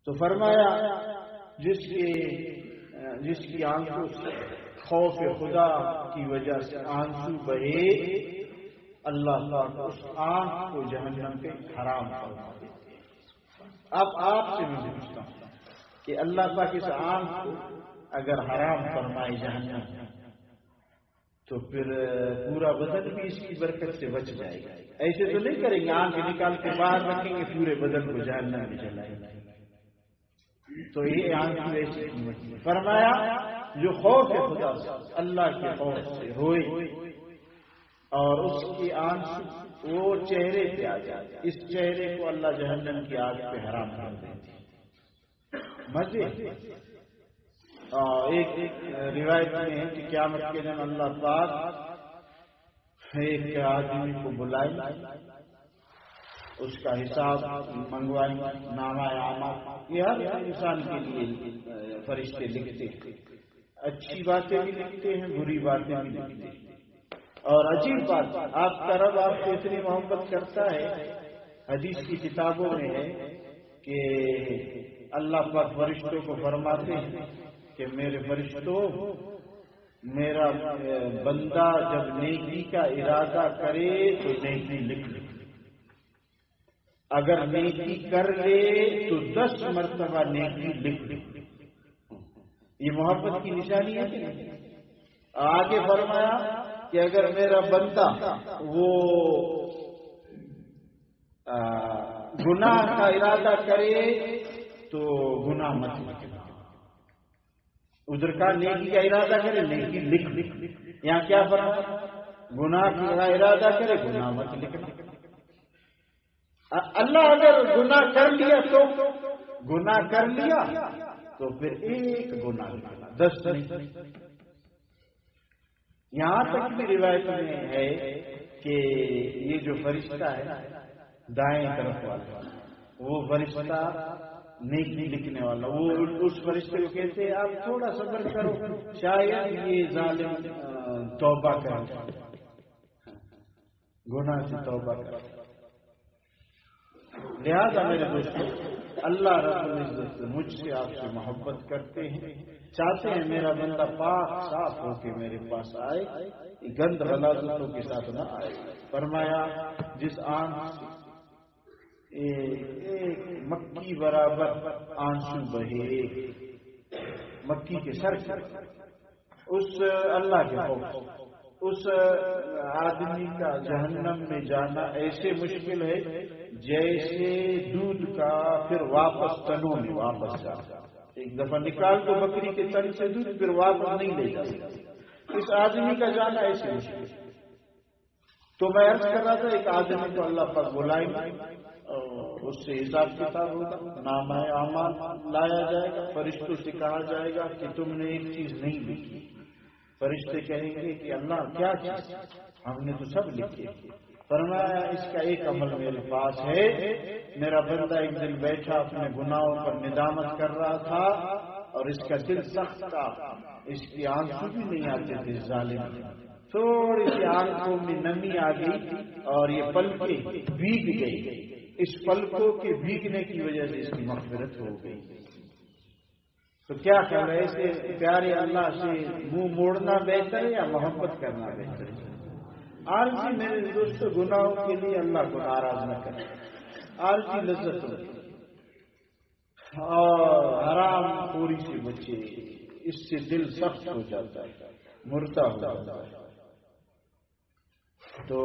تو فرمایا جس کی آنکھوں سے خوف خدا کی وجہ سے آنسو بہے، اللہ پاک اس آنکھ کو جہنم کے حرام فرما دیتے ہیں۔ اب آپ سے میں پوچھتا ہوں کہ اللہ پاک اس آنکھ کو اگر حرام فرمائے جہنم، تو پھر پورا بدن بھی اس کی برکت سے بچ جائے گا۔ ایسے تو نہیں کریں گے آنکھ نکال کے باہر رکھیں گے پورے بدن کو جہنم میں جلائیں گے، تو یہ آنکھ کی ایسی قیمت ہے۔ فرمایا جو خوف خدا سے، اللہ کے خوف سے روئے اور اس کی آنکھ وہ چہرے پہ آ جائے، اس چہرے کو اللہ جہنم کی آگ پہ حرام کر دیتے ہیں۔ مزے ایک روایت میں ہے کہ قیامت کے دن اللہ پاک ایک آدمی کو بلائے، اس کا حساب منگوائیں، نامہ اعمال، یہ ہر انسان کے لیے فرشتے لکھتے ہیں، اچھی باتیں بھی لکھتے ہیں، بری باتیں بھی لکھتے ہیں۔ اور عجیب بات، آپ کا رب آپ کو اتنی محبت کرتا ہے، حدیث کی کتابوں میں ہے کہ اللہ پاک فرشتوں کو فرماتے ہیں کہ میرے فرشتوں، میرا بندہ جب نیکی کا ارادہ کرے تو نیکی لکھ لے، اگر نیکی کر لے تو 10 مرتبہ نیکی لکھ لے۔ یہ محبت کی نشانی ہے کہ نہیں؟ آگے فرمایا کہ اگر میرا بندہ وہ گناہ کا ارادہ کرے تو گناہ مت لکھنا، ادھر کا نیکی کا ارادہ کرے نیکی لکھ، یہاں کیا فرمایا؟ گناہ کا ارادہ کرے گناہ مت لکھنا۔ اللہ اگر گناہ کر لیا تو پھر ایک گناہ لکھنا، 10 نہیں۔ یہاں تک بھی روایت میں ہے کہ یہ جو فرشتہ ہے دائیں طرف والا، وہ فرشتہ نیکی لکھنے والا، وہ اس فرشتے کو کہتے ہیں آپ تھوڑا صبر کرو، شاید یہ ظالم توبہ کرے، گناہ سے توبہ کرے۔ لہذا میرے دوستوں، اللہ رب العزت مجھ سے آپ سے محبت کرتے ہیں، چاہتے ہیں میرا بندہ پاک صاف ہو کے میرے پاس آئے، گند غلاظتوں کے ساتھ نہ آئے۔ فرمایا جس آنکھ سے ایک مکی برابر آنسو بہے، مکی کے سر سے، اس اللہ کے خوف، اس آدمی کا جہنم میں جانا ایسے مشکل ہے جیسے دودھ کا پھر واپس تنوں میں واپس جاتا، ایک دفعہ نکال تو بکری کے تن سے دودھ پھر واپس نہیں لے جا سکتا، اس آدمی کا جانا ایسے مشکل۔ تو میں عرض کر رہا تھا ایک آدمی کو اللہ پاک بلائیں گے، اس سے حساب کتاب ہوگا، نامہ اعمال لایا جائے گا، فرشتوں سے کہا جائے گا کہ تم نے ایک چیز نہیں لکھی، فرشتے کہیں گے کہ اللہ کیا چیز، ہم نے تو سب لکھے۔ فرمایا اس کا ایک عمل میرے پاس ہے، میرا بندہ ایک دن بیٹھا اپنے گناہوں پر ندامت کر رہا تھا اور اس کا دل سخت تھا، اس کی آنسو بھی نہیں آتے تھے، ظالم تھوڑی سی آنکھوں میں نمی آ گئی اور یہ پلکیں بھیگ گئی، اس پلکوں کے بھیگنے کی وجہ سے اس کی مغفرت ہو گئی۔ تو کیا خیال ہے، ایسے پیارے اللہ سے منہ موڑنا بہتر ہے یا محبت کرنا بہتر ہے؟ عارضی میرے دوستوں، گناہوں کے لیے اللہ کو ناراض نہ کریں، عارضی لذت ہو اور حرام خوری سے بچے، اس سے دل سخت ہو جاتا ہے، مردہ ہو جاتا ہے۔ تو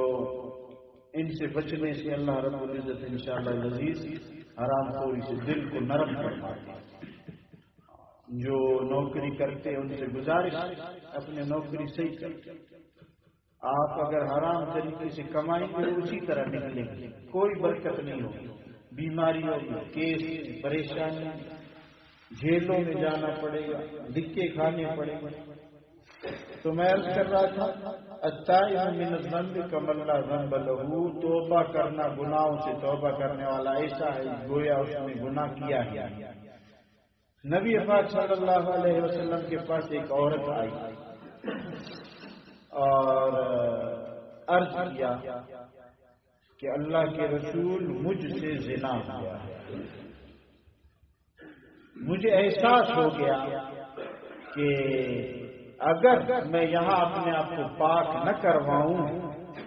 ان سے بچنے سے اللہ رب العزت انشاءاللہ العزیز حرام خوری سے دل کو نرم فرماتے ہیں۔ جو نوکری کرتے ہیں ان سے گزارش اپنے نوکری صحیح کرتے، آپ اگر حرام طریقے سے کمائیں گے اسی طرح نکلیں گے، کوئی برکت نہیں ہوگی، بیماریوں میں، کیس میں، پریشانی، جیلوں میں جانا پڑے گا، دھکے کھانے پڑیں گے۔ تو میں عرض کر رہا تھا التائب من الذنب کمن لا ذنب لہ، توبہ کرنا، گناہوں سے توبہ کرنے والا ایسا ہے گویا اس نے گناہ کیا ہی نہیں۔ نبی پاک صلی اللہ علیہ وسلم کے پاس ایک عورت آئی اور عرض کیا کہ اللہ کے رسول مجھ سے زنا ہوا ہے۔ مجھے احساس ہو گیا کہ اگر میں یہاں اپنے آپ کو پاک نہ کرواؤں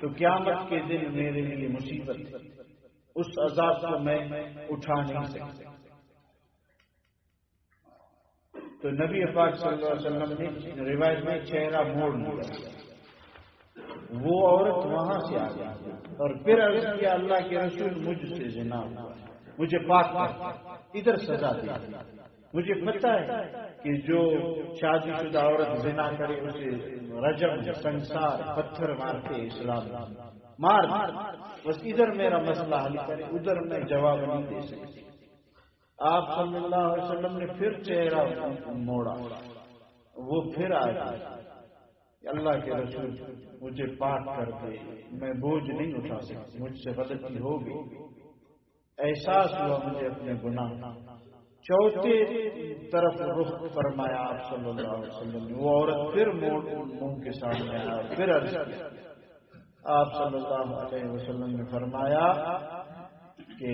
تو قیامت کے دن میرے لیے مصیبت، اس عذاب کو میں اٹھا نہیں سکتا۔ تو نبی پاک صلی اللہ علیہ وسلم نے روایت میں چہرہ موڑ لیا، وہ عورت وہاں سے آ گئی اور پھر عرض کیا اللہ کے رسول مجھ سے زنا ہوا، مجھے پاک کر، ادھر سزا دے۔ مجھے پتہ ہے کہ جو شادی شدہ عورت زنا کرے اسے رجم، سنسار، پتھر مارتے اسلام مار، بس ادھر میرا مسئلہ حل کرے، ادھر میں جواب نہیں دے سکتی۔ آپ صلی اللہ علیہ وسلم نے پھر چہرہ موڑا، وہ پھر آیا، اللہ کے رسول مجھے پاک کر دے، میں بوجھ نہیں اٹھا سکتی، مجھ سے غلطی ہو گئی، احساس ہوا مجھے اپنے گناہ۔ چوتھے طرف رخ فرمایا آپ صلی اللہ علیہ وسلم نے، وہ عورت پھر منہ کے سامنے آیا، پھر عرض کیا۔ آپ صلی اللہ علیہ وسلم نے فرمایا کہ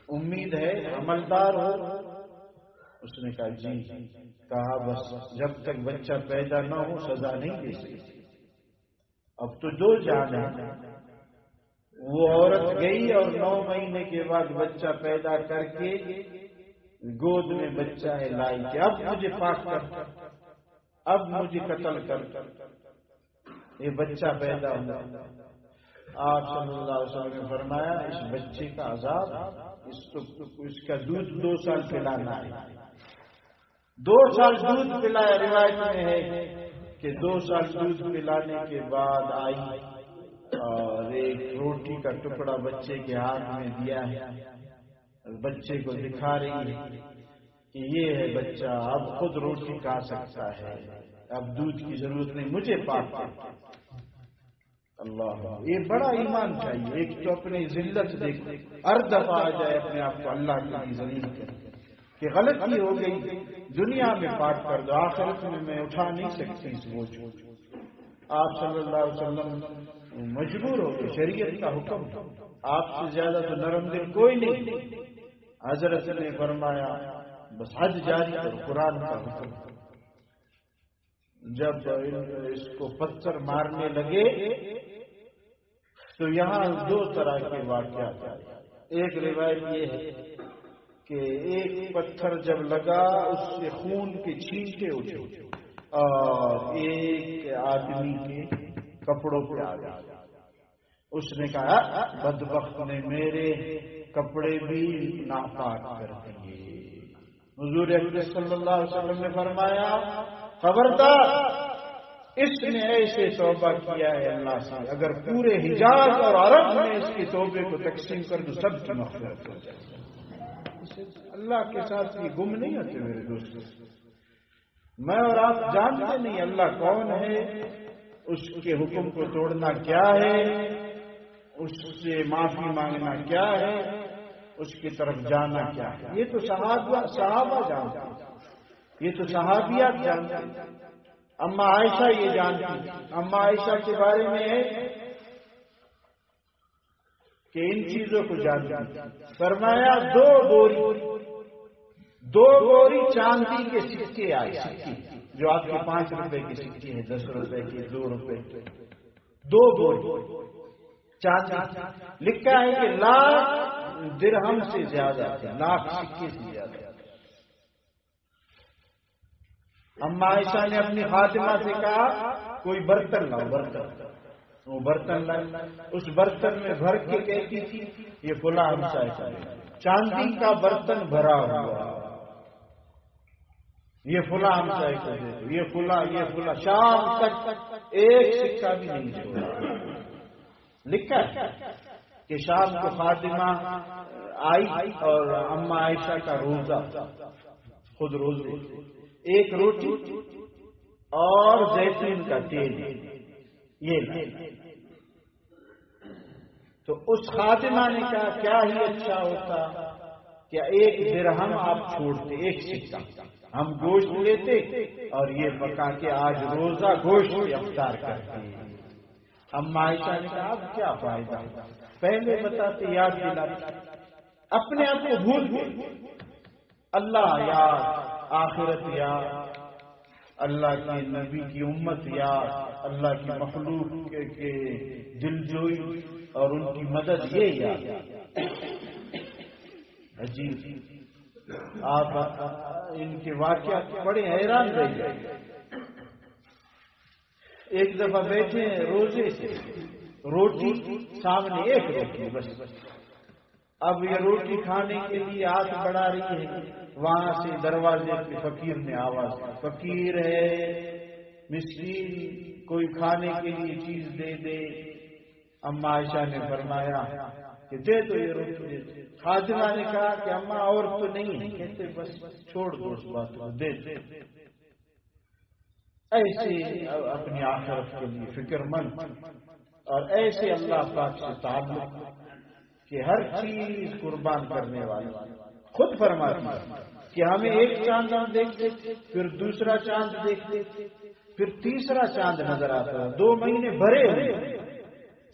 امید ہے عملدار ہو؟ اس نے کہا جی۔ کہا بس جب تک بچہ پیدا نہ ہو سزا نہیں دے سکتی، اب تو 2 جان ہیں۔ وہ عورت گئی اور 9 مہینے کے بعد بچہ پیدا کر کے گود میں بچہ ہے لائی کہ اب مجھے پاک کر، اب مجھے قتل کر، یہ بچہ پیدا ہوا۔ آپ صلی اللہ علیہ وسلم نے فرمایا اس بچے کا عذاب، اس کا دودھ 2 سال پلانا ہے، 2 سال دودھ پلایا۔ روایت میں ہے کہ 2 سال دودھ پلانے کے بعد آئی اور ایک روٹی کا ٹکڑا بچے کے ہاتھ میں دیا ہے، بچے کو دکھا رہی ہے کہ یہ ہے بچہ، اب خود روٹی کھا سکتا ہے، اب دودھ کی ضرورت نہیں، مجھے پاک کر۔ اللہ، یہ بڑا ایمان چاہیے۔ ایک تو اپنی ذلت دیکھو، ہر دفعہ آ جائے اپنے آپ کو اللہ کے لیے ذلیل کر کہ غلطی ہو گئی، دنیا میں پاک کر دو، آخرت میں اٹھا نہیں سکتی اس بوجھ کو۔ آپ صلی اللہ علیہ وسلم مجبور ہو گئے، شریعت کا حکم، آپ سے زیادہ تو نرم دل کوئی نہیں۔ حضرت نے فرمایا بس حد جاری کر، قرآن کا حکم۔ جب اس کو پتھر مارنے لگے تو یہاں 2 طرح کے واقعات آئے۔ ایک روایت یہ ہے کہ ایک پتھر جب لگا اس سے خون کے چھینٹے اٹھے اور ایک آدمی کے کپڑوں پہ آ گیا۔ اس نے کہا بدبخت نے میرے کپڑے بھی ناپاک کر دیے۔ حضور اکرم صلی اللہ علیہ وسلم نے فرمایا خبردار، اس نے ایسے توبہ کیا ہے اللہ سے، اگر پورے حجاز اور عرب میں اس کی توبے کو تقسیم کر دو سب کی مغفرت ہو جائے۔ اللہ کے ساتھ یہ گم نہیں ہوتے میرے دوست۔ میں اور آپ جانتے نہیں اللہ کون ہے، اس کے حکم کو توڑنا کیا ہے، اس سے معافی مانگنا کیا ہے، اس کی طرف جانا کیا ہے۔ یہ تو صحابہ جانتے ہیں، یہ تو صحابیات جانتے ہیں۔ اما عائشہ یہ جانتی، اما عائشہ کے بارے میں ہے کہ ان چیزوں کو جانتی۔ فرمایا 2 بوری چاندی کے سکے آئے، سکے جو آپ کے 5 روپے کے سکے ہیں، 10 روپے کے، 2 روپے کے، 2 بوری چاندی۔ لکھا ہے کہ لاکھ درہم سے زیادہ تھے، لاکھ سکے سے زیادہ۔ اما عائشہ نے اپنی خادمہ سے کہا کوئی برتن لاؤ، برتن۔ وہ برتن لائے، اس برتن میں بھر کے کہتی تھی یہ فلاں ہمسائے کا ہے، چاندی کا برتن بھرا ہوا، یہ فلاں ہمسائے کو دے دو، یہ فلاں، شام تک ایک سکہ بھی نہیں چھوڑا۔ لکھا ہے کہ شام کو خادمہ آئی اور اما عائشہ کا روزہ، خود روزے، ایک روٹی اور زیتون کا تیل یہ لائے۔ تو اس خادمہ نے کہا کیا ہی اچھا ہوتا کہ 1 درہم آپ چھوڑتے، 1 سکہ، ہم گوشت لیتے اور یہ پکا کے آج روزہ گوشت افطار کرتے۔ اما عائشہ نے کہا اب کیا فائدہ، پہلے بتاتے، یاد دلاتے، اپنے آپ کو بھول گئے، اللہ یاد، آخرت یاد، اللہ کے نبی کی امت یاد، اللہ کی مخلوق کے دلجوئی اور ان کی مدد، یہ یاد۔ عجیب، آپ ان کے واقعات بڑے حیران رہ گئے۔ ایک دفعہ بیٹھے روزے سے، روٹی سامنے، ایک روٹی بس، اب یہ روٹی کھانے کے لیے ہاتھ بڑھا رہی ہے، وہاں سے دروازے پہ فقیر نے آواز دی، فقیر ہے، مسکین، کوئی کھانے کے لیے چیز دے دے۔ اما عائشہ نے فرمایا کہ دے دو یہ روٹی۔ خادمہ نے کہا کہ اما اور تو نہیں ہے، کہتے بس چھوڑ دو اس بات کو، دے دے۔ ایسے اپنی آخرت کے لیے فکر مند اور ایسے اللہ پاک سے تعلق کہ ہر چیز قربان کرنے والے۔ خود فرماتی ہے کہ ہمیں ایک چاند ہم دیکھتے، پھر دوسرا چاند دیکھتے، پھر تیسرا چاند نظر آتا تھا، 2 مہینے بھرے ہوئے،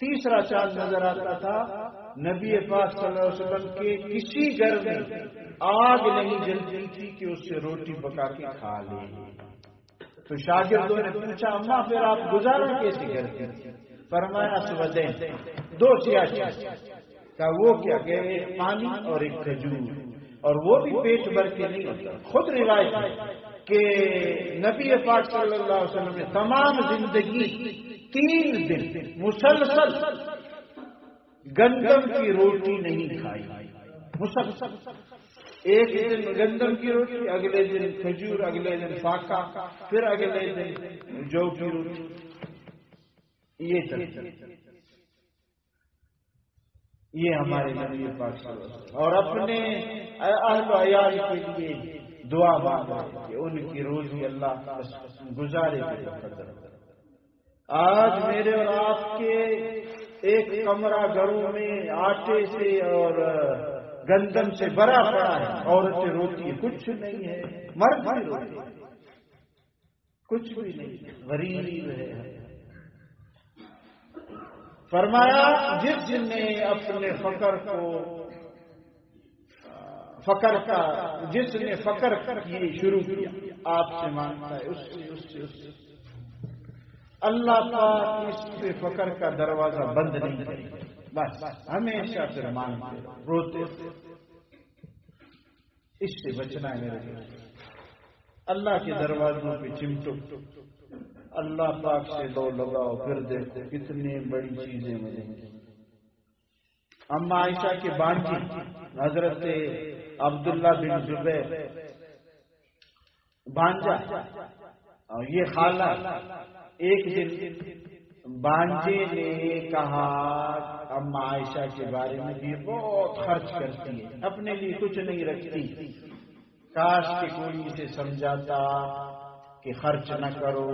تیسرا چاند نظر آتا تھا۔ نبی پاک صلی اللہ علیہ وسلم کے کسی گھر میں آگ نہیں جلتی تھی کہ اس سے روٹی پکا کے کھا لے۔ تو شاگردوں نے پوچھا اما پھر آپ گزارا کیسے کرتے؟ فرمایا سودین، 2 سیاہ چیز کا، وہ کیا کہ ایک پانی اور ایک کھجور، اور وہ بھی پیٹ بھر کے نہیں ہوتا۔ خود روایت ہے کہ نبی پاک صلی اللہ علیہ وسلم نے تمام زندگی 3 دن مسلسل گندم کی روٹی نہیں کھائی، مسلسل۔ ایک دن گندم کی روٹی، اگلے دن کھجور، اگلے دن فاقہ، پھر اگلے دن جو کی روٹی۔ یہ ہمارے نبی پاک صلی اللہ علیہ وسلم، اور اپنے اہل و عیال کے لیے دعا مانگا کہ ان کی روزی اللہ گزارے کے قدر۔ آج میرے اور آپ کے ایک کمرہ گھروں میں آٹے سے اور گندم سے بھرا پڑا ہے، عورتیں روتی ہیں، کچھ نہیں ہے، مرد بھی روتی ہے، کچھ بھی نہیں، غریب ہے۔ فرمایا جس نے اپنے جس نے فقر کی شروع کیا، آپ سے مانگتا ہے، اس سے اللہ پاک اس سے فقر کا دروازہ بند نہیں کرے، بس ہمیشہ پھر مانگتے روتے، اس سے بچنا ہے میرے دوست۔ اللہ کے دروازوں پہ چمٹو، اللہ پاک سے دو لگاؤ، پھر دیکھو کتنی بڑی چیزیں ملیں گی۔ اما عائشہ کے بانجی حضرت عبداللہ بن زبیر بانجا اور یہ خالہ، ایک دن بانجے نے کہا اما عائشہ کے بارے میں کہ یہ بہت خرچ کرتی ہے، اپنے لیے کچھ نہیں رکھتی، کاش کہ کوئی اسے سمجھاتا کہ خرچ نہ کرو۔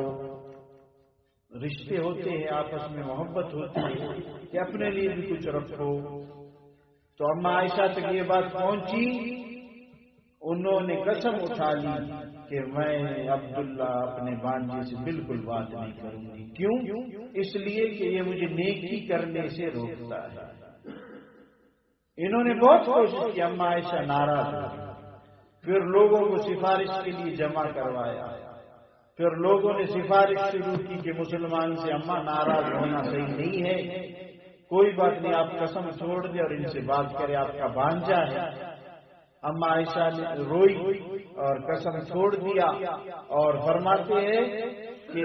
رشتے ہوتے ہیں، آپس میں محبت ہوتی ہے کہ اپنے لیے بھی کچھ رکھو۔ تو اما عائشہ تک یہ بات پہنچی، انہوں نے قسم اٹھا لی کہ میں عبداللہ اپنے بانجے سے بالکل بات نہیں کروں گی۔ کیوں؟ اس لیے کہ یہ مجھے نیکی کرنے سے روکتا ہے۔ انہوں نے بہت کوشش کی، اما عائشہ ناراض ہوئی، پھر لوگوں کو سفارش کے لیے جمع کروایا، پھر لوگوں نے سفارش شروع کی کہ مسلمان سے اما ناراض ہونا صحیح نہیں ہے، کوئی بات نہیں، آپ قسم چھوڑ دیں اور ان سے بات کریں، آپ کا بانجا ہے۔ اما عائشہ نے روئی اور قسم چھوڑ دیا، اور فرماتے ہیں کہ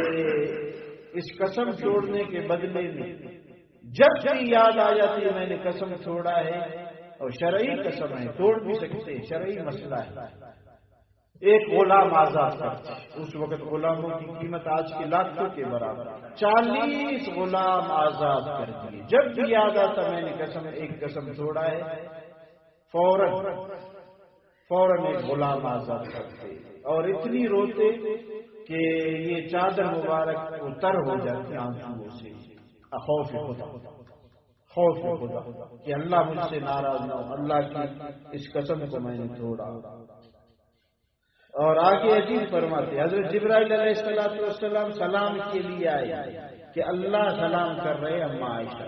اس قسم چھوڑنے کے بدلے میں جب بھی یاد آ جاتی ہے میں نے قسم چھوڑا ہے، اور شرعی قسم ہے، توڑ بھی سکتے، شرعی مسئلہ ہے، ایک غلام آزاد کرتے، اس وقت غلاموں کی قیمت آج کے لاکھوں کے برابر، 40 غلام آزاد کر دیے۔ جب بھی یاد آتا میں نے ایک قسم چھوڑا ہے، فوراً ایک غلام آزاد کرتے، اور اتنی روتے کہ یہ چادر مبارک تر ہو جاتی آنسوؤں سے، خوف خدا کہ اللہ مجھ سے ناراض نہ ہو، اللہ کی اس قسم کو میں نے توڑا۔ اور آگے عجیب فرماتے، حضرت جبرائیل علیہ السلام سلام کے لیے آئے کہ اللہ سلام کر رہے اما عائشہ۔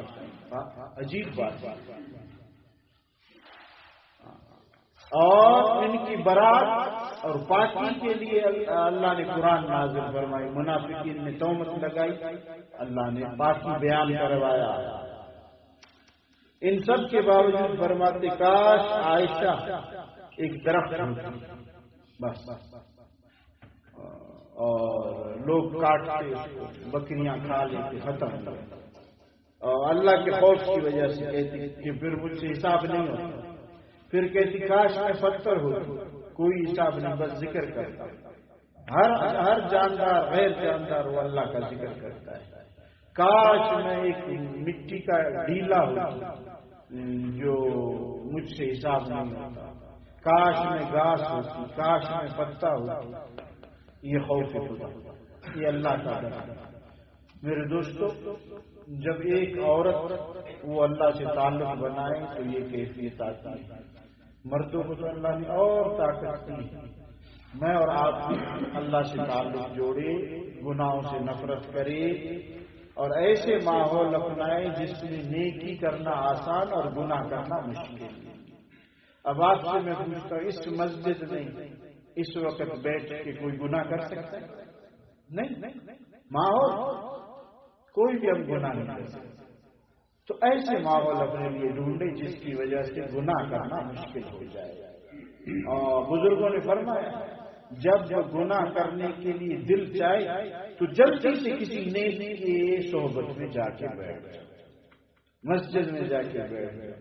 عجیب بات، اور ان کی برات اور پاکی کے لیے اللہ نے قرآن نازل فرمائی. منافقین نے تہمت لگائی، اللہ نے پاکی بیان کروایا. ان سب کے باوجود فرماتے کاش عائشہ ایک درخت ہوتی بس، اور لوگ کاٹتے اس کو، بکریاں کھا لیتے، ختم ہو گئے. اور اللہ کے خوف کی وجہ سے کہتی کہ پھر مجھ سے حساب نہیں ہوتا. پھر کہتی کاش میں پتھر ہوتی، کوئی حساب نہیں، بس ذکر کرتا. ہر جاندار غیر جاندار وہ اللہ کا ذکر کرتا ہے. کاش میں ایک مٹی کا ڈھیلا ہوتا جو مجھ سے حساب نہیں ہوتا. کاش میں گھاس ہوتی، کاش میں پتا ہوتی. یہ خوف خدا، یہ اللہ کا ڈر. میرے دوستو، جب ایک عورت وہ اللہ سے تعلق بنائے تو یہ کیفیت آتی ہے. مردوں کو تو اللہ نے اور طاقت دی ہے. میں اور آپ اللہ سے تعلق جوڑے، گناہوں سے نفرت کرے اور ایسے ماحول اپنائے جس میں نیکی کرنا آسان اور گناہ کرنا مشکل. اب آپ سے میں پوچھتا ہوں، اس مسجد میں اس وقت بیٹھ کے کوئی گناہ کر سکتا ہے؟ نہیں. ماحول کوئی بھی ہم گناہ نہیں کر سکتے. تو ایسے ماحول اپنے لیے ڈھونڈے جس کی وجہ سے گناہ کرنا مشکل ہو جائے. اور بزرگوں نے فرمایا جب گناہ کرنے کے لیے دل چاہے تو جلدی سے کسی نیک کی صحبت میں جا کے بیٹھ جاؤ، مسجد میں جا کے بیٹھ جاؤ،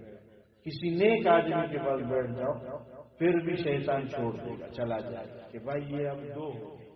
کسی نیک آدمی کے پاس بیٹھ جاؤ. پھر بھی شیطان چھوڑ دے گا، چلا جائے گا کہ بھائی یہ اب دو ہو گئے.